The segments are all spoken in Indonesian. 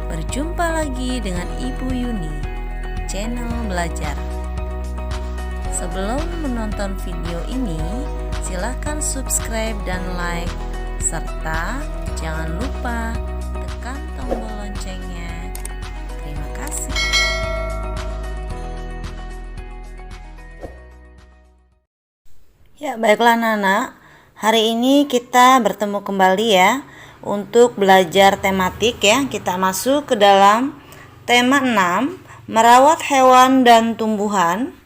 Berjumpa lagi dengan Ibu Yuni, channel belajar. Sebelum menonton video ini, silakan subscribe dan like, serta jangan lupa tekan tombol loncengnya. Terima kasih. Ya, baiklah anak-anak. Hari ini kita bertemu kembali ya untuk belajar tematik ya. Kita masuk ke dalam tema 6, merawat hewan dan tumbuhan.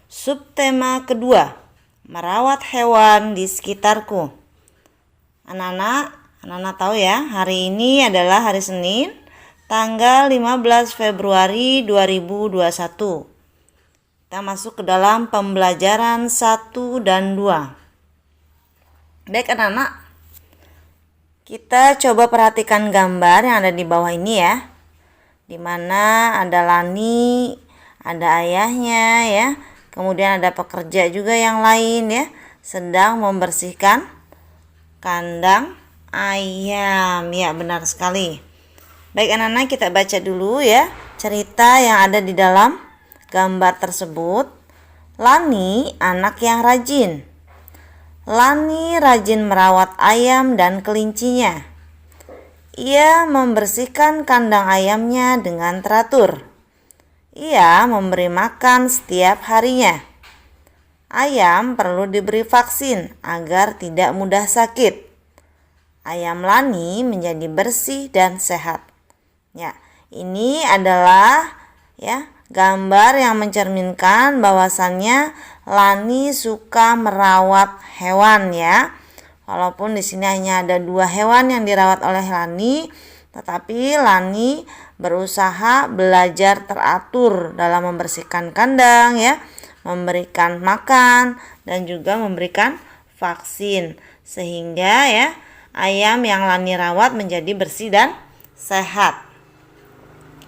Subtema kedua, merawat hewan di sekitarku. Anak-anak tahu ya, hari ini adalah hari Senin, tanggal 15 Februari 2021. Kita masuk ke dalam pembelajaran 1 dan 2. Baik anak-anak, kita coba perhatikan gambar yang ada di bawah ini ya. Dimana ada Lani, ada ayahnya ya. Kemudian ada pekerja juga yang lain ya, sedang membersihkan kandang ayam. Ya, benar sekali. Baik anak-anak, kita baca dulu ya cerita yang ada di dalam gambar tersebut. Lani anak yang rajin. Lani rajin merawat ayam dan kelincinya. Ia membersihkan kandang ayamnya dengan teratur. Ia memberi makan setiap harinya. Ayam perlu diberi vaksin agar tidak mudah sakit. Ayam Lani menjadi bersih dan sehat. Ya, ini adalah ya gambar yang mencerminkan bahwasannya Lani suka merawat hewan ya. Walaupun di sini hanya ada 2 hewan yang dirawat oleh Lani, tetapi Lani berusaha belajar teratur dalam membersihkan kandang ya, memberikan makan dan juga memberikan vaksin, sehingga ya ayam yang Lani rawat menjadi bersih dan sehat.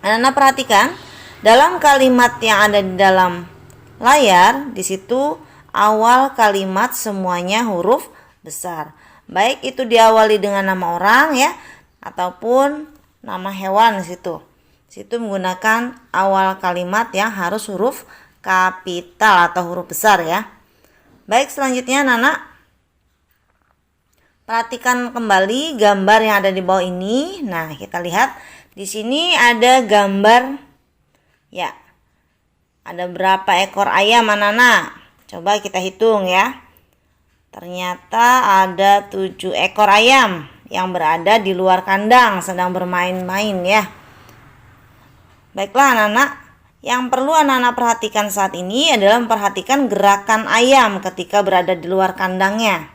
Anak-anak perhatikan dalam kalimat yang ada di dalam layar, di situ awal kalimat semuanya huruf besar. Baik itu diawali dengan nama orang ya, ataupun nama hewan di situ. Di situ menggunakan awal kalimat yang harus huruf kapital atau huruf besar ya. Baik, selanjutnya anak-anak perhatikan kembali gambar yang ada di bawah ini. Nah, kita lihat di sini ada gambar ya. Ada berapa ekor ayam anak-anak? Coba kita hitung ya. Ternyata ada 7 ekor ayam yang berada di luar kandang sedang bermain-main ya. Baiklah anak-anak, yang perlu anak-anak perhatikan saat ini adalah memperhatikan gerakan ayam ketika berada di luar kandangnya.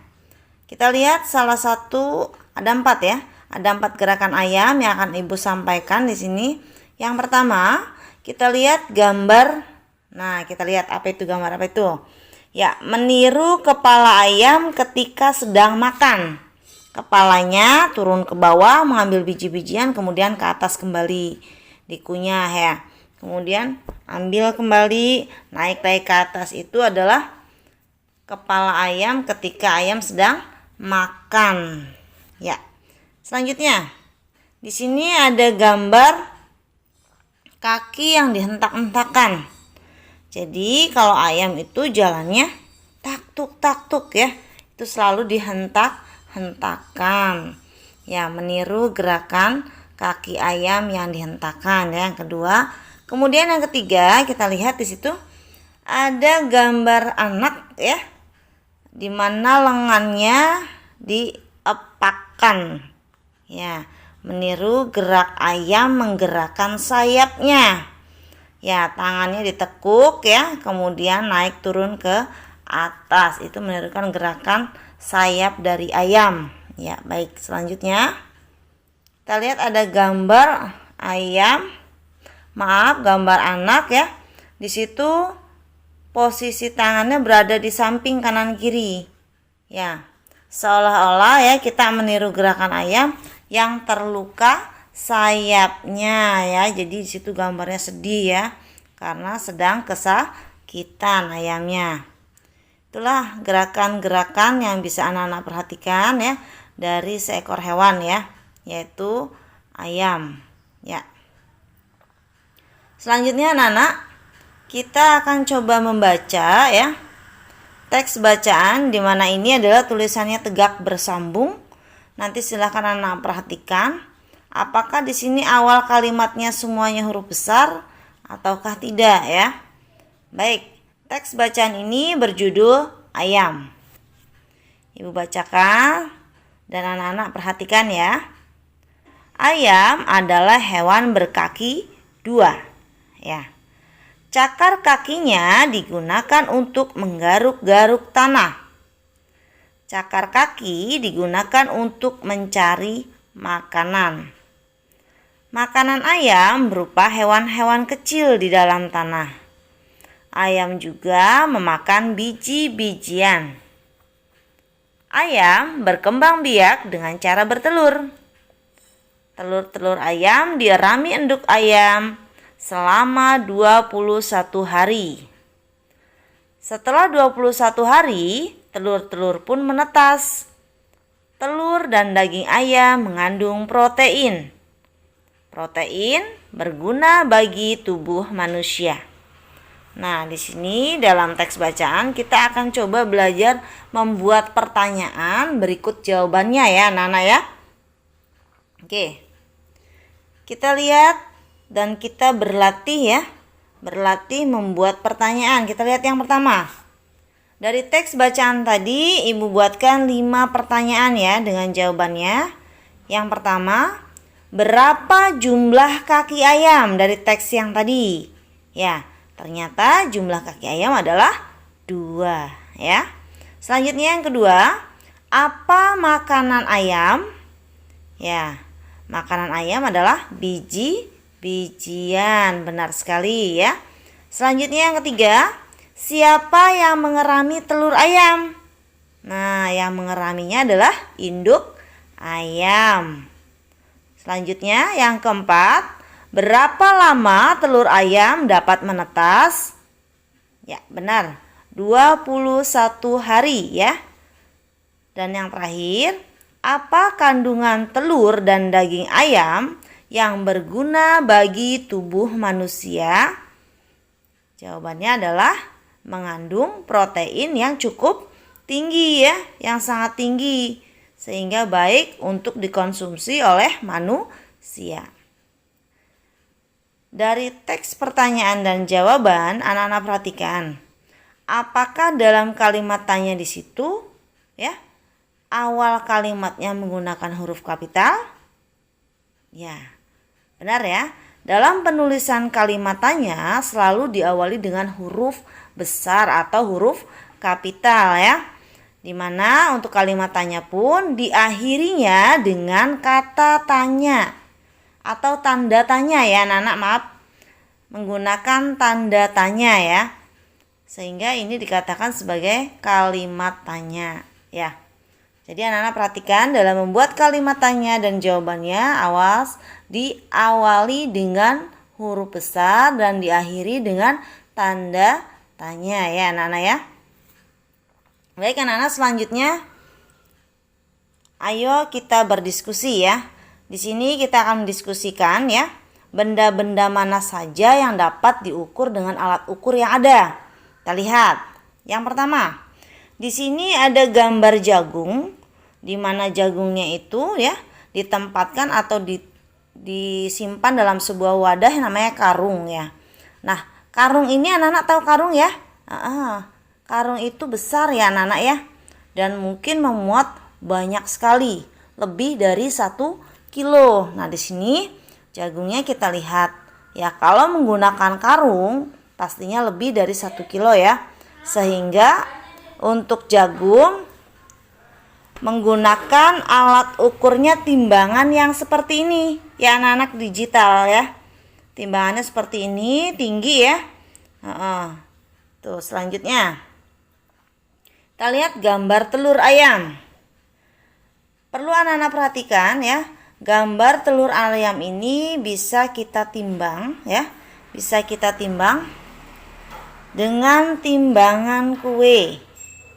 Kita lihat salah satu, ada 4 ya. Ada 4 gerakan ayam yang akan Ibu sampaikan di sini. Yang pertama, kita lihat gambar. Nah, kita lihat apa itu gambar apa itu? Ya, meniru kepala ayam ketika sedang makan. Kepalanya turun ke bawah mengambil biji-bijian, kemudian ke atas kembali dikunyah ya. Kemudian ambil kembali, naik ke atas. Itu adalah kepala ayam ketika ayam sedang makan. Ya. Selanjutnya, di sini ada gambar kaki yang dihentak-hentakan. Jadi kalau ayam itu jalannya taktuk-taktuk ya, itu selalu dihentak-hentakan. Ya, meniru gerakan kaki ayam yang dihentakkan ya. Yang kedua, kemudian yang ketiga kita lihat di situ ada gambar anak ya, di mana lengannya diepakkan. Ya, meniru gerak ayam menggerakkan sayapnya. Ya, tangannya ditekuk ya, kemudian naik turun ke atas. Itu menirukan gerakan sayap dari ayam. Ya, baik, selanjutnya kita lihat ada gambar ayam. Gambar anak ya. Di situ posisi tangannya berada di samping kanan kiri. Ya, seolah-olah ya kita meniru gerakan ayam yang terluka sayapnya ya. Jadi di situ gambarnya sedih ya, karena sedang kesakitan ayamnya. Itulah gerakan-gerakan yang bisa anak-anak perhatikan ya dari seekor hewan ya, yaitu ayam. Ya. Selanjutnya anak-anak, kita akan coba membaca ya. Teks bacaan di mana ini adalah tulisannya tegak bersambung. Nanti silahkan anak perhatikan apakah di sini awal kalimatnya semuanya huruf besar ataukah tidak ya. Baik, teks bacaan ini berjudul ayam. Ibu bacakan dan anak-anak perhatikan ya. Ayam adalah hewan berkaki 2 ya. Cakar kakinya digunakan untuk menggaruk-garuk tanah. Cakar kaki digunakan untuk mencari makanan. Makanan ayam berupa hewan-hewan kecil di dalam tanah. Ayam juga memakan biji-bijian. Ayam berkembang biak dengan cara bertelur. Telur-telur ayam dierami induk ayam selama 21 hari. Setelah 21 hari, telur-telur pun menetas. Telur dan daging ayam mengandung protein. Protein berguna bagi tubuh manusia. Nah, di sini dalam teks bacaan kita akan coba belajar membuat pertanyaan berikut jawabannya ya, anak-anak ya. Oke. Kita lihat dan kita berlatih ya. Berlatih membuat pertanyaan. Kita lihat yang pertama. Dari teks bacaan tadi Ibu buatkan 5 pertanyaan ya dengan jawabannya. Yang pertama, berapa jumlah kaki ayam dari teks yang tadi? Ya, ternyata jumlah kaki ayam adalah 2 ya. Selanjutnya yang kedua, apa makanan ayam? Ya, makanan ayam adalah biji-bijian, benar sekali ya. Selanjutnya yang ketiga, siapa yang mengerami telur ayam? Nah, yang mengeraminya adalah induk ayam. Selanjutnya yang keempat, berapa lama telur ayam dapat menetas? Ya, benar, 21 hari ya. Dan yang terakhir, apa kandungan telur dan daging ayam yang berguna bagi tubuh manusia? Jawabannya adalah mengandung protein yang cukup tinggi ya, yang sangat tinggi sehingga baik untuk dikonsumsi oleh manusia. Dari teks pertanyaan dan jawaban, anak-anak perhatikan. Apakah dalam kalimat tanya di situ ya, awal kalimatnya menggunakan huruf kapital? Ya, benar ya. Dalam penulisan kalimat tanya selalu diawali dengan huruf besar atau huruf kapital ya. Dimana untuk kalimat tanya pun diakhirinya dengan kata tanya atau tanda tanya ya anak-anak, maaf, menggunakan tanda tanya ya. Sehingga ini dikatakan sebagai kalimat tanya ya. Jadi anak-anak perhatikan dalam membuat kalimat tanya dan jawabannya, awas diawali dengan huruf besar dan diakhiri dengan tanda tanya ya anak-anak ya. Baik anak-anak, selanjutnya ayo kita berdiskusi ya. Di sini kita akan mendiskusikan ya, benda-benda mana saja yang dapat diukur dengan alat ukur yang ada. Kita lihat. Yang pertama, di sini ada gambar jagung, di mana jagungnya itu ya ditempatkan atau disimpan dalam sebuah wadah yang namanya karung ya. Nah, karung ini anak-anak tahu karung ya? Karung itu besar ya anak-anak ya, dan mungkin memuat banyak sekali, lebih dari 1 kilo. Nah, di sini jagungnya kita lihat ya, kalau menggunakan karung pastinya lebih dari 1 kilo ya. Sehingga untuk jagung menggunakan alat ukurnya timbangan yang seperti ini ya anak-anak, digital ya. Timbangannya seperti ini, tinggi ya. Tuh, selanjutnya kita lihat gambar telur ayam. Perlu anak-anak perhatikan ya, gambar telur ayam ini bisa kita timbang ya, bisa kita timbang dengan timbangan kue,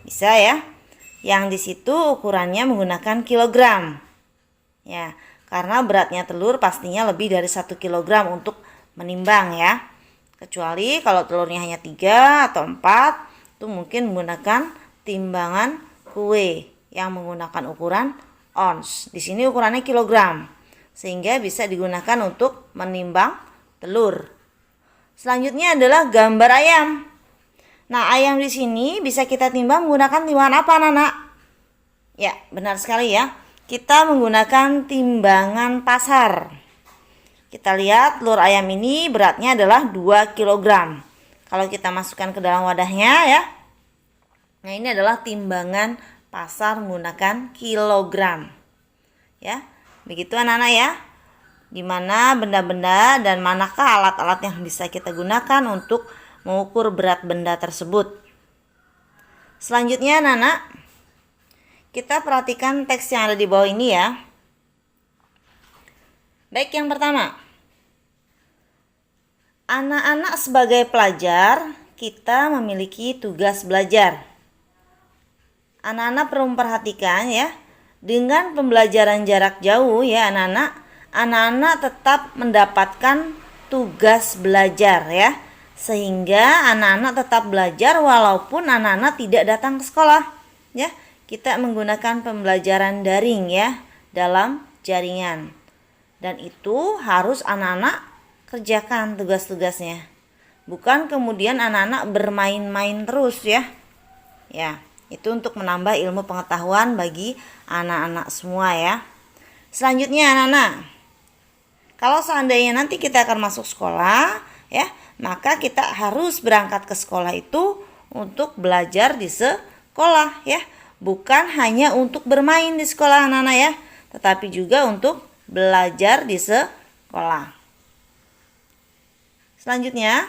bisa ya. Yang di situ ukurannya menggunakan kilogram ya, karena beratnya telur pastinya lebih dari 1 kilogram untuk menimbang ya. Kecuali kalau telurnya hanya 3 atau 4, itu mungkin menggunakan timbangan kue yang menggunakan ukuran ons. Di sini ukurannya kilogram, sehingga bisa digunakan untuk menimbang telur. Selanjutnya adalah gambar ayam. Nah, ayam di sini bisa kita timbang menggunakan timbangan apa, anak-anak? Ya, benar sekali ya. Kita menggunakan timbangan pasar. Kita lihat telur ayam ini beratnya adalah 2 kg. Kalau kita masukkan ke dalam wadahnya ya. Nah, ini adalah timbangan pasar menggunakan kilogram. Ya. Begitu anak-anak ya. Di mana benda-benda dan manakah alat-alat yang bisa kita gunakan untuk mengukur berat benda tersebut. Selanjutnya anak-anak, kita perhatikan teks yang ada di bawah ini ya. Baik, yang pertama. Anak-anak sebagai pelajar, kita memiliki tugas belajar. Anak-anak perlu memperhatikan ya, dengan pembelajaran jarak jauh ya anak-anak tetap mendapatkan tugas belajar ya. Sehingga anak-anak tetap belajar walaupun anak-anak tidak datang ke sekolah ya. Kita menggunakan pembelajaran daring ya dalam jaringan. Dan itu harus anak-anak kerjakan tugas-tugasnya. Bukan kemudian anak-anak bermain-main terus ya. Ya, itu untuk menambah ilmu pengetahuan bagi anak-anak semua ya. Selanjutnya anak-anak, kalau seandainya nanti kita akan masuk sekolah ya, maka kita harus berangkat ke sekolah itu untuk belajar di sekolah ya. Bukan hanya untuk bermain di sekolah anak-anak ya, tetapi juga untuk belajar di sekolah. Selanjutnya,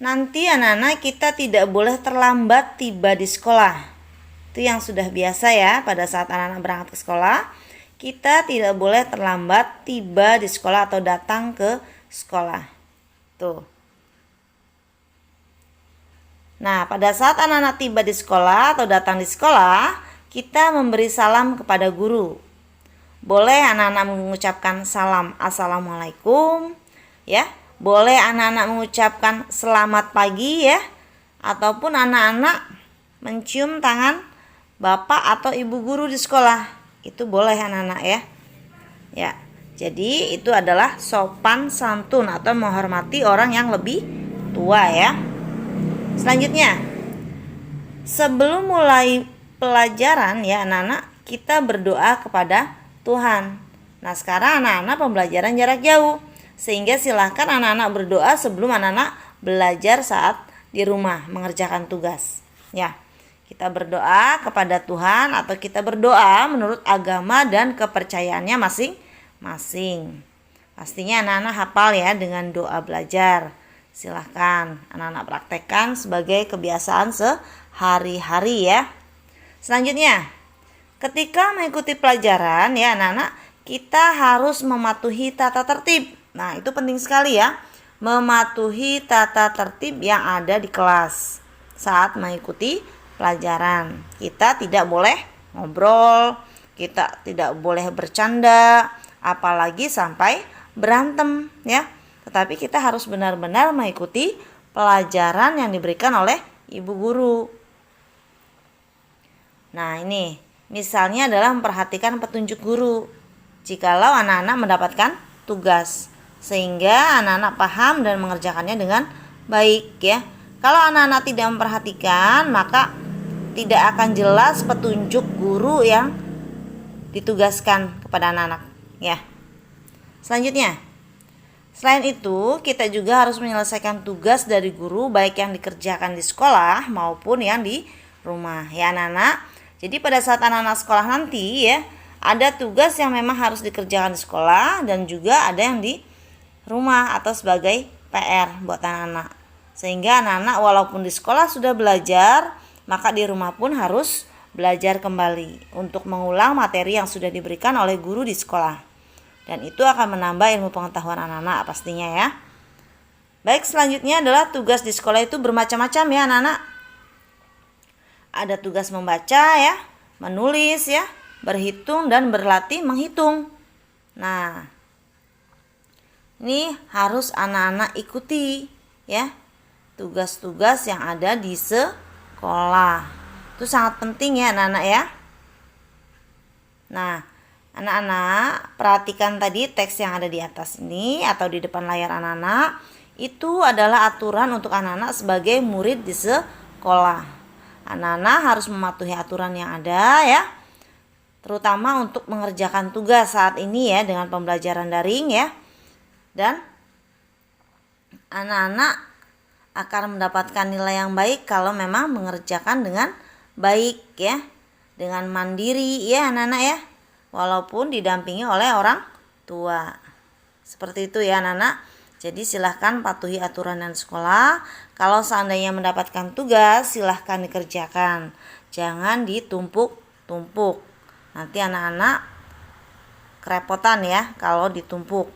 nanti anak-anak kita tidak boleh terlambat tiba di sekolah. Itu yang sudah biasa ya, pada saat anak-anak berangkat ke sekolah, kita tidak boleh terlambat tiba di sekolah atau datang ke sekolah. Tuh. Nah, pada saat anak-anak tiba di sekolah atau datang di sekolah, kita memberi salam kepada guru. Boleh anak-anak mengucapkan salam assalamualaikum ya. Boleh anak-anak mengucapkan selamat pagi ya. Ataupun anak-anak mencium tangan bapak atau ibu guru di sekolah. Itu boleh anak-anak ya. Ya. Jadi itu adalah sopan santun atau menghormati orang yang lebih tua ya. Selanjutnya, sebelum mulai pelajaran ya anak-anak, kita berdoa kepada Tuhan. Nah, sekarang anak-anak pembelajaran jarak jauh, sehingga silahkan anak-anak berdoa sebelum anak-anak belajar saat di rumah mengerjakan tugas. Ya, kita berdoa kepada Tuhan atau kita berdoa menurut agama dan kepercayaannya masing-masing. Pastinya anak-anak hafal ya dengan doa belajar. Silahkan anak-anak praktekkan sebagai kebiasaan sehari-hari ya. Selanjutnya, ketika mengikuti pelajaran ya anak-anak, kita harus mematuhi tata tertib. Nah, itu penting sekali ya. Mematuhi tata tertib yang ada di kelas saat mengikuti pelajaran. Kita tidak boleh ngobrol, kita tidak boleh bercanda, apalagi sampai berantem ya. Tetapi kita harus benar-benar mengikuti pelajaran yang diberikan oleh ibu guru. Nah, ini misalnya adalah memperhatikan petunjuk guru jikalau anak-anak mendapatkan tugas, sehingga anak-anak paham dan mengerjakannya dengan baik ya. Kalau anak-anak tidak memperhatikan, maka tidak akan jelas petunjuk guru yang ditugaskan kepada anak-anak ya. Selanjutnya, selain itu kita juga harus menyelesaikan tugas dari guru baik yang dikerjakan di sekolah maupun yang di rumah ya anak-anak. Jadi pada saat anak-anak sekolah nanti ya, ada tugas yang memang harus dikerjakan di sekolah dan juga ada yang di rumah atau sebagai PR buat anak-anak. Sehingga anak-anak walaupun di sekolah sudah belajar, maka di rumah pun harus belajar kembali untuk mengulang materi yang sudah diberikan oleh guru di sekolah. Dan itu akan menambah ilmu pengetahuan anak-anak pastinya ya. Baik, selanjutnya adalah tugas di sekolah itu bermacam-macam ya anak-anak. Ada tugas membaca ya, menulis ya, berhitung dan berlatih menghitung. Nah, Ini harus anak-anak ikuti ya, tugas-tugas yang ada di sekolah. Itu sangat penting ya anak-anak ya. Nah, anak-anak perhatikan tadi teks yang ada di atas ini atau di depan layar anak-anak. Itu adalah aturan untuk anak-anak sebagai murid di sekolah. Anak-anak harus mematuhi aturan yang ada ya, terutama untuk mengerjakan tugas saat ini ya dengan pembelajaran daring ya. Dan anak-anak akan mendapatkan nilai yang baik kalau memang mengerjakan dengan baik ya, dengan mandiri ya anak-anak ya, walaupun didampingi oleh orang tua. Seperti itu ya anak-anak. Jadi silahkan patuhi aturan dan sekolah. Kalau seandainya mendapatkan tugas, silahkan dikerjakan. Jangan ditumpuk-tumpuk. Nanti anak-anak kerepotan ya kalau ditumpuk.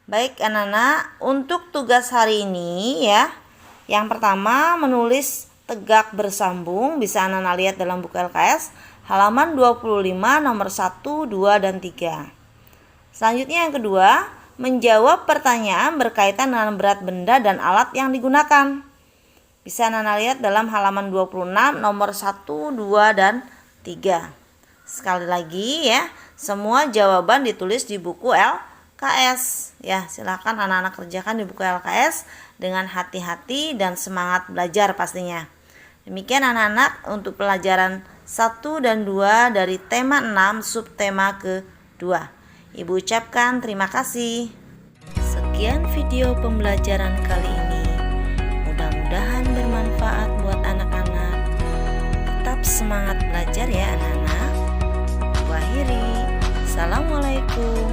Baik anak-anak, untuk tugas hari ini ya, yang pertama menulis tegak bersambung. Bisa anak-anak lihat dalam buku LKS halaman 25 nomor 1, 2, dan 3. Selanjutnya yang kedua, menjawab pertanyaan berkaitan dengan berat benda dan alat yang digunakan. Bisa anak-anak lihat dalam halaman 26 nomor 1, 2, dan 3. Sekali lagi ya, semua jawaban ditulis di buku LKS. Ya, silakan anak-anak kerjakan di buku LKS dengan hati-hati dan semangat belajar pastinya. Demikian anak-anak untuk pelajaran 1 dan 2 dari tema 6 subtema kedua. Ibu ucapkan terima kasih. Sekian video pembelajaran kali ini. Mudah-mudahan bermanfaat buat anak-anak. Tetap semangat belajar ya anak-anak. Akhiri. Assalamualaikum